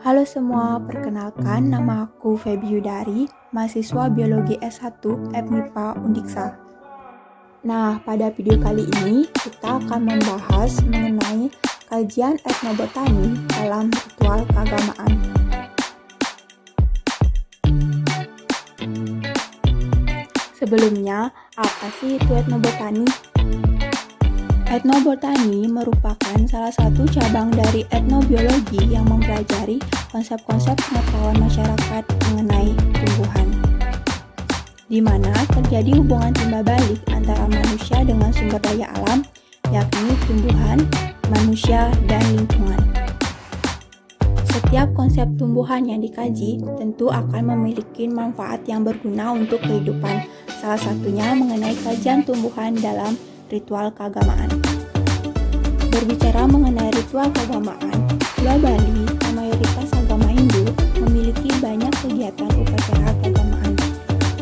Halo semua, perkenalkan nama aku Feby Yudari, mahasiswa Biologi S1 FMIPA Undiksa. Nah, pada video kali ini kita akan membahas mengenai kajian etnobotani dalam ritual keagamaan. Sebelumnya, apa sih itu etnobotani? Etnobotani merupakan salah satu cabang dari etnobiologi yang mempelajari konsep-konsep pengetahuan masyarakat mengenai tumbuhan, di mana terjadi hubungan timbal balik antara manusia dengan sumber daya alam, yakni tumbuhan, manusia, dan lingkungan. Setiap konsep tumbuhan yang dikaji tentu akan memiliki manfaat yang berguna untuk kehidupan, salah satunya mengenai kajian tumbuhan dalam ritual keagamaan. Berbicara mengenai ritual keagamaan, Pulau Bali dan mayoritas agama Hindu memiliki banyak kegiatan upacara keagamaan,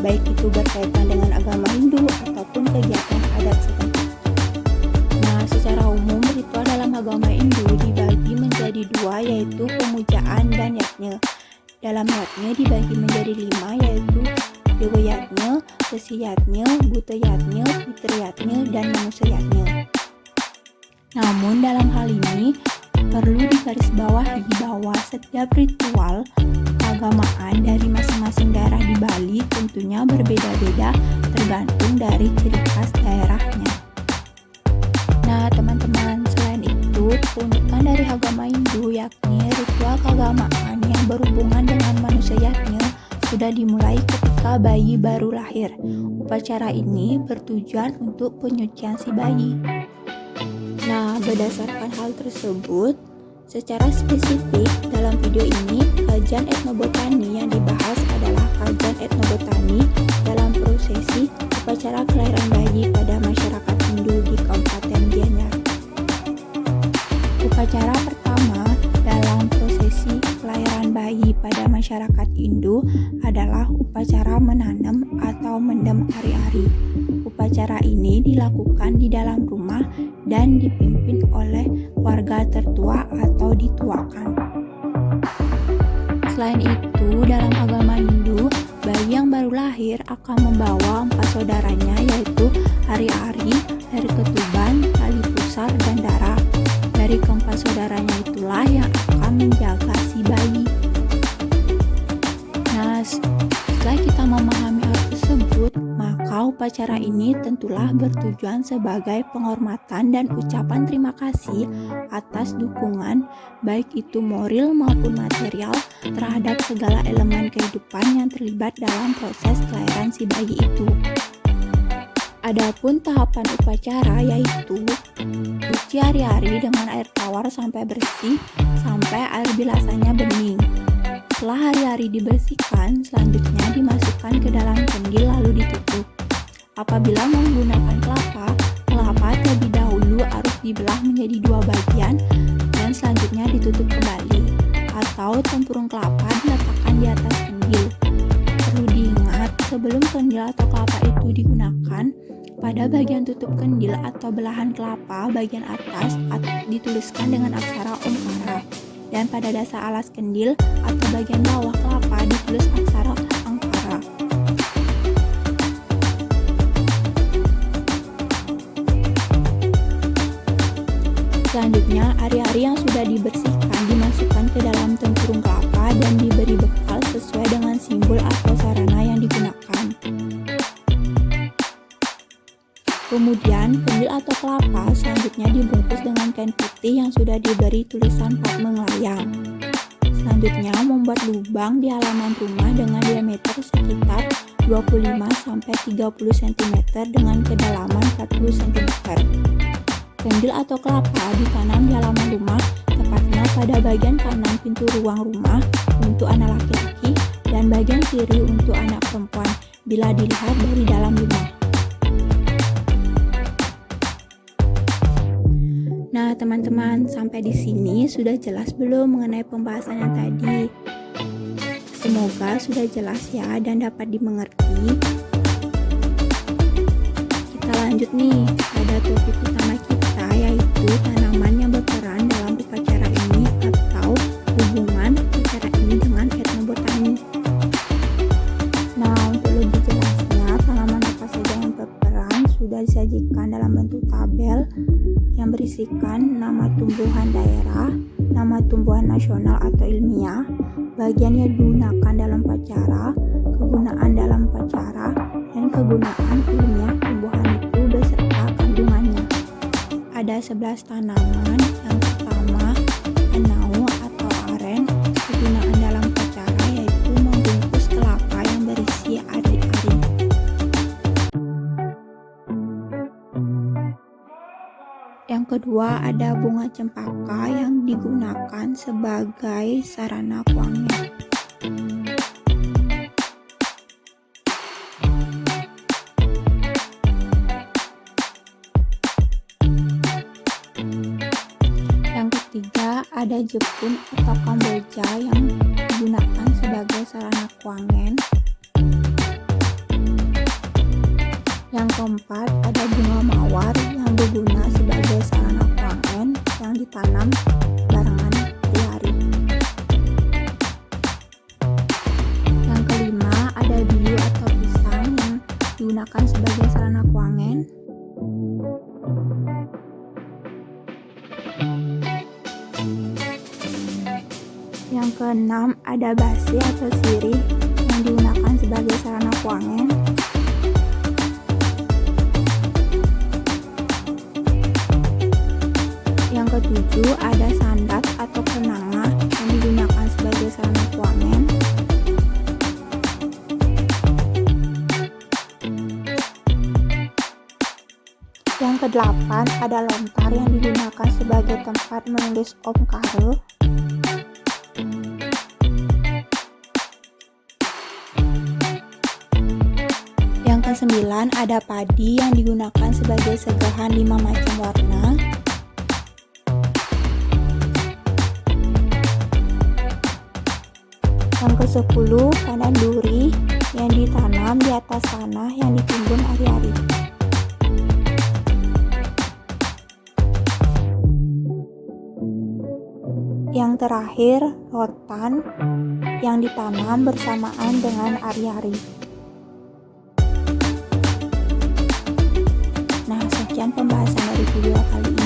baik itu berkaitan dengan agama Hindu ataupun kegiatan adat setempat. Nah, secara umum ritual dalam agama Hindu dibagi menjadi dua, yaitu pemujaan dan yajna. Dalam yajna dibagi menjadi 5, yaitu Dewa Yajna, Resi Yajna, Buta Yajna, Pitra Yajna, dan Manusia Yajna. Namun dalam hal ini perlu digarisbawahi bahwa setiap ritual keagamaan dari masing-masing daerah di Bali tentunya berbeda-beda tergantung dari ciri khas daerahnya. Nah teman-teman, selain itu keunikan dari agama Hindu yakni ritual keagamaan yang berhubungan dengan manusia yajna sudah dimulai ketika bayi baru lahir. Upacara ini bertujuan untuk penyucian si bayi. Nah, berdasarkan hal tersebut, secara spesifik dalam video ini, kajian etnobotani yang dibahas adalah kajian etnobotani dalam prosesi upacara kelahiran bayi pada masyarakat Hindu di Kabupaten Gianyar. Upacara pertama dalam prosesi kelahiran bayi pada masyarakat Hindu adalah upacara menanam atau mendem ari-ari. Upacara ini dilakukan di dalam rumah dan dipimpin oleh warga tertua atau dituakan. Selain itu, dalam agama Hindu, bayi yang baru lahir akan membawa 4 saudaranya, yaitu ari-ari, hari ketuban, tali pusar, dan darah. Dari keempat saudaranya itulah yang akan menjaga si bayi. Nah, setelah kita memahami hal tersebut, maka upacara ini tentulah bertujuan sebagai penghormatan dan ucapan terima kasih atas dukungan, baik itu moral maupun material, terhadap segala elemen kehidupan yang terlibat dalam proses kelahiran si bayi itu. Adapun tahapan upacara yaitu cuci ari-ari dengan air tawar sampai bersih, sampai air bilasannya bening. Setelah ari-ari dibersihkan, selanjutnya dimasukkan ke dalam kendil lalu ditutup. Apabila menggunakan kelapa terlebih dahulu harus dibelah menjadi 2 bagian dan selanjutnya ditutup kembali, atau tempurung kelapa diletakkan di atas kendil. Perlu diingat, sebelum kendil atau kelapa itu digunakan, pada bagian tutup kendil atau belahan kelapa bagian atas dituliskan dengan aksara Omkara, dan pada dasar alas kendil atau bagian bawah kelapa ditulis aksara Angkara. Selanjutnya, ari-ari yang sudah dibersihkan dimasukkan ke dalam tempurung kelapa dan diberi bekal sesuai dengan simbol atau sarana yang digunakan. Kemudian, kendil atau kelapa selanjutnya dibungkus dengan kain putih yang sudah diberi tulisan Padma Melayang. Selanjutnya, membuat lubang di halaman rumah dengan diameter sekitar 25-30 cm dengan kedalaman 40 cm. Kendil atau kelapa ditanam di halaman rumah, tepatnya pada bagian kanan pintu ruang rumah untuk anak laki-laki dan bagian kiri untuk anak perempuan bila dilihat dari dalam rumah. Nah, teman-teman, sampai di sini sudah jelas belum mengenai pembahasan yang tadi? Semoga sudah jelas ya dan dapat dimengerti. Kita lanjut nih pada topik utama kita, yaitu tanaman yang berperan dalam upacara ini atau hubungan upacara berisikan nama tumbuhan daerah, nama tumbuhan nasional atau ilmiah, bagian yang digunakan dalam upacara, kegunaan dalam upacara, dan kegunaan ilmiah tumbuhan itu beserta kandungannya. Ada 11 tanaman. Yang pertama, enau atau aren, kegunaan dalam upacara yaitu membungkus kelapa yang berisi ari-ari. Yang kedua, ada bunga cempaka yang digunakan sebagai sarana wangi. Yang ketiga, ada jepun atau kamboja yang digunakan sebagai sarana wangen. Yang keempat, ada bunga mawar yang berguna sebagai sarana wangen yang ditanam barengan hari-hari. Yang kelima, ada biu atau pisang yang digunakan sebagai sarana wangen. Yang keenam, ada basi atau sirih yang digunakan sebagai sarana wangen. Yang ketujuh, ada sandat atau kenanga yang digunakan sebagai sarana wangen. Yang kedelapan, ada lontar yang digunakan sebagai tempat menulis omkara. Yang kesembilan, ada padi yang digunakan sebagai segahan 5 macam warna. Yang ke-10, padan duri yang ditanam di atas tanah yang ditimbun hari-hari. Yang terakhir, rotan yang ditanam bersamaan dengan ari-ari. Nah, sekian pembahasan dari video kali ini.